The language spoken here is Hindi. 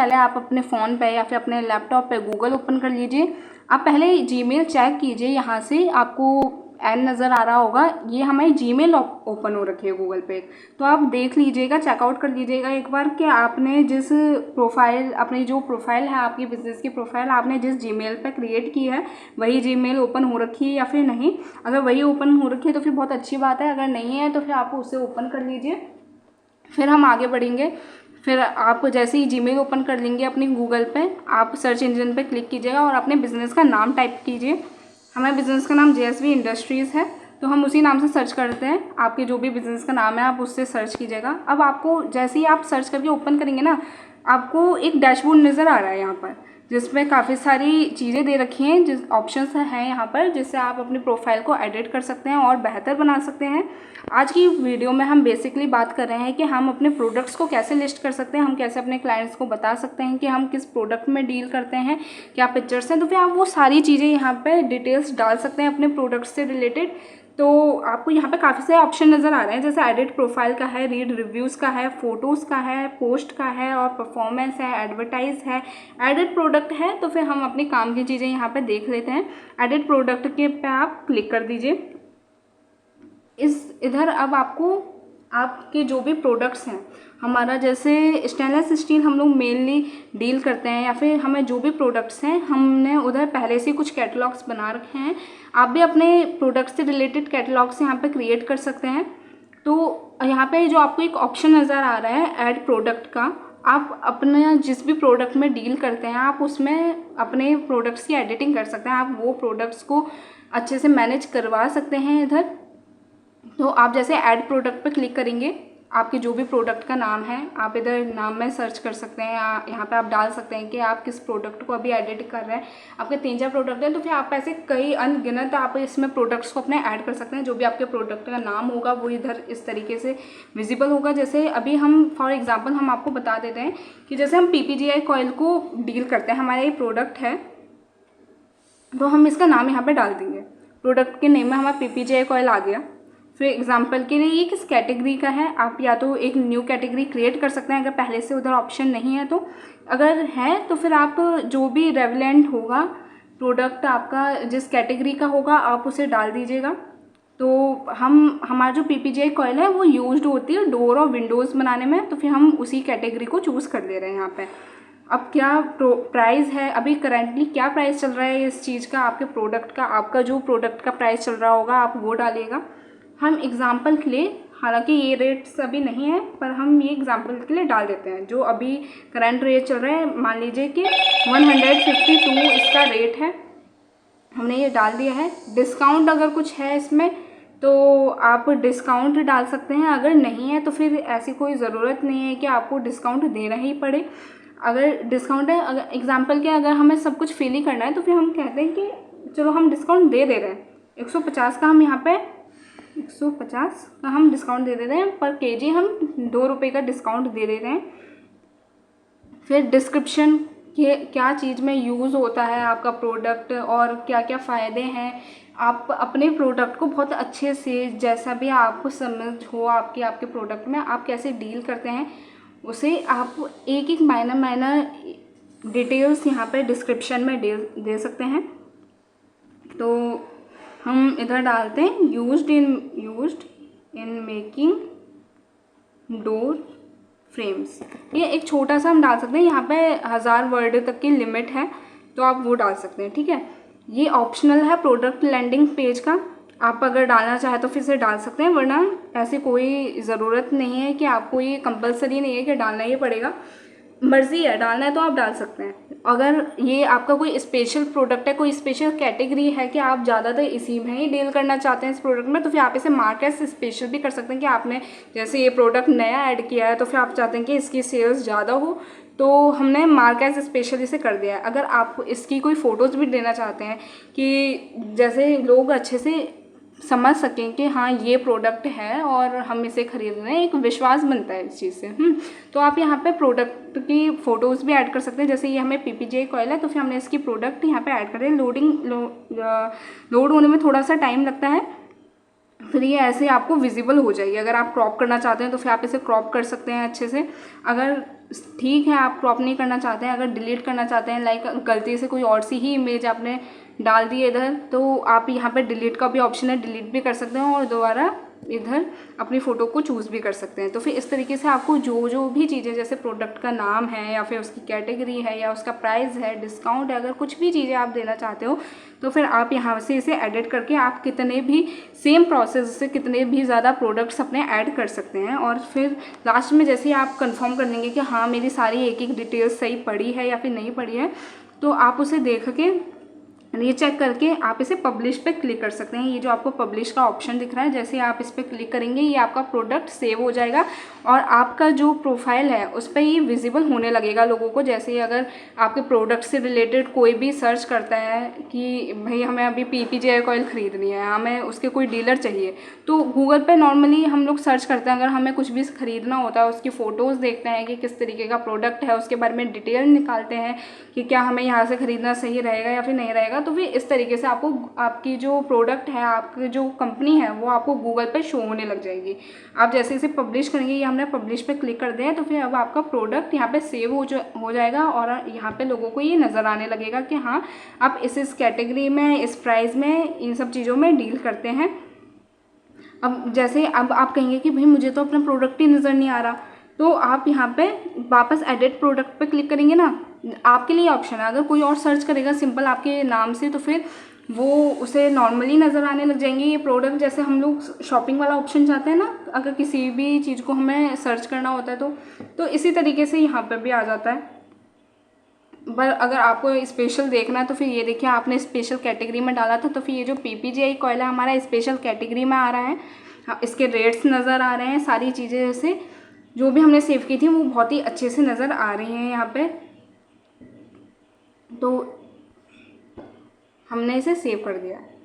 पहले आप अपने फ़ोन पे या फिर अपने लैपटॉप पे गूगल ओपन कर लीजिए। आप पहले जीमेल चेक कीजिए, यहाँ से आपको एन नज़र आ रहा होगा, ये हमारी जीमेल ओपन हो रखी है गूगल पे। तो आप देख लीजिएगा, चेकआउट कर लीजिएगा एक बार कि आपने जिस प्रोफाइल, अपनी जो प्रोफाइल है आपकी बिज़नेस की प्रोफाइल, आपने जिस जीमेल पे क्रिएट की है वही जीमेल ओपन हो रखी है या फिर नहीं। अगर वही ओपन हो रखी है तो फिर बहुत अच्छी बात है, अगर नहीं है तो फिर आप उसे ओपन कर लीजिए। फिर हम आगे बढ़ेंगे। फिर आप जैसे ही जीमेल ओपन कर लेंगे अपनी गूगल पे, आप सर्च इंजन पे क्लिक कीजिएगा और अपने बिज़नेस का नाम टाइप कीजिए। हमारे बिज़नेस का नाम JSV इंडस्ट्रीज़ है, तो हम उसी नाम से सर्च करते हैं। आपके जो भी बिज़नेस का नाम है आप उससे सर्च कीजिएगा। अब आपको जैसे ही आप सर्च करके ओपन करेंगे ना, आपको एक डैशबोर्ड नज़र आ रहा है यहाँ पर, जिसमें काफ़ी सारी चीज़ें दे रखी हैं, जिस ऑप्शंस हैं यहाँ पर, जिससे आप अपनी प्रोफाइल को एडिट कर सकते हैं और बेहतर बना सकते हैं। आज की वीडियो में हम बेसिकली बात कर रहे हैं कि हम अपने प्रोडक्ट्स को कैसे लिस्ट कर सकते हैं, हम कैसे अपने क्लाइंट्स को बता सकते हैं कि हम किस प्रोडक्ट में डील करते हैं, क्या पिक्चर्स हैं। तो फिर आप वो सारी चीज़ें यहाँ पे डिटेल्स डाल सकते हैं अपने प्रोडक्ट्स से रिलेटेड। तो आपको यहाँ पे काफ़ी सारे ऑप्शन नज़र आ रहे हैं, जैसे एडिट प्रोफाइल का है, रीड रिव्यूज़ का है, फ़ोटोज़ का है, पोस्ट का है और परफॉर्मेंस है, एडवर्टाइज है, एडिट प्रोडक्ट है। तो फिर हम अपने काम की चीज़ें यहाँ पे देख लेते हैं। एडिट प्रोडक्ट के पे आप क्लिक कर दीजिए। इधर अब आपको आपके जो भी प्रोडक्ट्स हैं, हमारा जैसे स्टेनलेस स्टील हम लोग मेनली डील करते हैं, या फिर हमें जो भी प्रोडक्ट्स हैं हमने उधर पहले से कुछ कैटलॉग्स बना रखे हैं। आप भी अपने प्रोडक्ट्स से रिलेटेड कैटलॉग्स यहाँ पे क्रिएट कर सकते हैं। तो यहाँ पे जो आपको एक ऑप्शन नज़र आ रहा है ऐड प्रोडक्ट का, आप अपने जिस भी प्रोडक्ट में डील करते हैं आप उसमें अपने प्रोडक्ट्स की एडिटिंग कर सकते हैं। आप वो प्रोडक्ट्स को अच्छे से मैनेज करवा सकते हैं इधर। तो आप जैसे ऐड प्रोडक्ट पर क्लिक करेंगे, आपके जो भी प्रोडक्ट का नाम है आप इधर नाम में सर्च कर सकते हैं। यहाँ पे आप डाल सकते हैं कि आप किस प्रोडक्ट को अभी एडिट कर रहे हैं। आपके 3-4 प्रोडक्ट हैं तो फिर आप ऐसे कई अनगिनत आप इसमें प्रोडक्ट्स को अपने ऐड कर सकते हैं। जो भी आपके प्रोडक्ट का नाम होगा वो इधर इस तरीके से विजिबल होगा। जैसे अभी हम फॉर एग्जाम्पल हम आपको बता देते हैं कि जैसे हम PPGI कॉयल को डील करते हैं, हमारा ये प्रोडक्ट है, तो हम इसका नाम यहाँ पर डाल देंगे। प्रोडक्ट के नेम में हमारा PPGI कॉयल आ गया। फिर एग्जाम्पल के लिए ये किस कैटेगरी का है, आप या तो एक न्यू कैटेगरी क्रिएट कर सकते हैं अगर पहले से उधर ऑप्शन नहीं है तो। अगर है तो फिर आप जो भी रेलेवेंट होगा प्रोडक्ट आपका जिस कैटेगरी का होगा आप उसे डाल दीजिएगा। तो हमारा जो PPGI कॉयल है वो यूज्ड होती है डोर और विंडोज़ बनाने में, तो फिर हम उसी कैटेगरी को चूज़ कर ले रहे हैं यहाँ पे। अब क्या प्राइस है, अभी करेंटली क्या प्राइस चल रहा है इस चीज़ का, आपके प्रोडक्ट का, आपका जो प्रोडक्ट का प्राइस चल रहा होगा आप वो डालिएगा। हम एग्ज़ाम्पल के लिए, हालांकि ये रेट्स अभी नहीं है पर हम ये एग्ज़ाम्पल के लिए डाल देते हैं जो अभी करंट रेट चल रहा है। मान लीजिए कि 152 इसका रेट है, हमने ये डाल दिया है। डिस्काउंट अगर कुछ है इसमें तो आप डिस्काउंट डाल सकते हैं, अगर नहीं है तो फिर ऐसी कोई ज़रूरत नहीं है कि आपको डिस्काउंट देना ही पड़े। अगर डिस्काउंट है, अगर एग्ज़ाम्पल के अगर हमें सब कुछ फिल ही करना है तो फिर हम कहते हैं कि चलो हम डिस्काउंट दे रहे हैं। 150 का हम यहाँ पे 150 का हम डिस्काउंट दे देते हैं, पर केजी हम 2 रुपये का डिस्काउंट दे देते हैं। फिर डिस्क्रिप्शन के क्या चीज़ में यूज़ होता है आपका प्रोडक्ट और क्या क्या फ़ायदे हैं। आप अपने प्रोडक्ट को बहुत अच्छे से, जैसा भी आपको समझ हो आपके प्रोडक्ट में आप कैसे डील करते हैं, उसे आप एक एक माइनर डिटेल्स यहाँ पे डिस्क्रिप्शन में दे सकते हैं। तो हम इधर डालते हैं used in making door frames. ये एक छोटा सा हम डाल सकते हैं, यहाँ पे 1000 वर्ड तक की लिमिट है तो आप वो डाल सकते हैं, ठीक है। ये ऑप्शनल है प्रोडक्ट लैंडिंग पेज का, आप अगर डालना चाहे तो फिर से डाल सकते हैं, वरना ऐसी कोई ज़रूरत नहीं है कि आपको, ये कंपलसरी नहीं है कि डालना ही पड़ेगा, मर्ज़ी है, डालना है तो आप डाल सकते हैं। अगर ये आपका कोई स्पेशल प्रोडक्ट है, कोई स्पेशल कैटेगरी है कि आप ज़्यादातर इसी में ही डील करना चाहते हैं इस प्रोडक्ट में, तो फिर आप इसे मार्क एज स्पेशल भी कर सकते हैं कि आपने जैसे ये प्रोडक्ट नया ऐड किया है तो फिर आप चाहते हैं कि इसकी सेल्स ज़्यादा हो तो हमने मार्क एज स्पेशल इसे कर दिया है। अगर आप इसकी कोई फ़ोटोज़ भी देना चाहते हैं कि जैसे लोग अच्छे से समझ सकें कि हाँ ये प्रोडक्ट है और हम इसे खरीद रहे हैं, एक विश्वास बनता है इस चीज़ से। तो आप यहाँ पे प्रोडक्ट की फ़ोटोज़ भी ऐड कर सकते हैं। जैसे ये हमें PPGI कॉयल है तो फिर हमने इसकी प्रोडक्ट यहाँ पे ऐड कर दिया। लोड होने में थोड़ा सा टाइम लगता है, फिर ये ऐसे आपको विजिबल हो जाएगी। अगर आप क्रॉप करना चाहते हैं तो फिर आप इसे क्रॉप कर सकते हैं अच्छे से। अगर ठीक है, आप क्रॉप नहीं करना चाहते हैं, अगर डिलीट करना चाहते हैं, लाइक गलती से कोई और सी ही इमेज आपने डाल दी इधर, तो आप यहाँ पे डिलीट का भी ऑप्शन है, डिलीट भी कर सकते हैं और दोबारा इधर अपनी फ़ोटो को चूज़ भी कर सकते हैं। तो फिर इस तरीके से आपको जो भी चीज़ें, जैसे प्रोडक्ट का नाम है या फिर उसकी कैटेगरी है या उसका प्राइस है, डिस्काउंट है, अगर कुछ भी चीज़ें आप देना चाहते हो तो फिर आप यहाँ से इसे एडिट करके आप कितने भी सेम प्रोसेस से कितने भी ज़्यादा प्रोडक्ट्स अपने ऐड कर सकते हैं। और फिर लास्ट में जैसे ही आप कंफर्म कर लेंगे कि हाँ मेरी सारी एक एक डिटेल्स सही पड़ी है या फिर नहीं पड़ी है, तो आप उसे देख के रीचेक करके आप इसे पब्लिश पे क्लिक कर सकते हैं। ये जो आपको पब्लिश का ऑप्शन दिख रहा है, जैसे आप इस पर क्लिक करेंगे ये आपका प्रोडक्ट सेव हो जाएगा और आपका जो प्रोफाइल है उस पर ये विजिबल होने लगेगा लोगों को। जैसे अगर आपके प्रोडक्ट से रिलेटेड कोई भी सर्च करता है कि भाई हमें अभी PPJ ऑयल ख़रीदनी है, हमें उसके कोई डीलर चाहिए, तो गूगल पे नॉर्मली हम लोग सर्च करते हैं। अगर हमें कुछ भी ख़रीदना होता है, उसकी फ़ोटोज़ देखते हैं कि किस तरीके का प्रोडक्ट है, उसके बारे में डिटेल निकालते हैं कि क्या हमें यहाँ से ख़रीदना सही रहेगा या फिर नहीं रहेगा। तो फिर इस तरीके से आपको आपकी जो प्रोडक्ट है, आपकी जो कंपनी है, वो आपको गूगल पे शो होने लग जाएगी। आप जैसे इसे पब्लिश करेंगे, ये हमने पब्लिश पे क्लिक कर दिया है, तो फिर अब आपका प्रोडक्ट यहाँ पे सेव हो जाएगा और यहाँ पे लोगों को ये नज़र आने लगेगा कि हाँ आप इस कैटेगरी में, इस प्राइस में, इन सब चीज़ों में डील करते हैं। अब जैसे अब आप कहेंगे कि भाई मुझे तो अपना प्रोडक्ट ही नज़र नहीं आ रहा, तो आप यहाँ पे वापस एडिट प्रोडक्ट पे क्लिक करेंगे ना, आपके लिए ऑप्शन है। अगर कोई और सर्च करेगा सिंपल आपके नाम से, तो फिर वो उसे नॉर्मली नज़र आने लग जाएंगे ये प्रोडक्ट। जैसे हम लोग शॉपिंग वाला ऑप्शन चाहते हैं ना, अगर किसी भी चीज़ को हमें सर्च करना होता है तो इसी तरीके से यहाँ पर भी आ जाता है। पर अगर आपको स्पेशल देखना है तो फिर ये देखिए, आपने स्पेशल कैटेगरी में डाला था तो फिर ये जो PPJ ऑयल है हमारा स्पेशल कैटेगरी में आ रहा है। हाँ, इसके रेट्स नज़र आ रहे हैं, सारी चीज़ें जैसे जो भी हमने सेव की थी वो बहुत ही अच्छे से नज़र आ रही हैं यहाँ पे। तो हमने इसे सेव कर दिया है।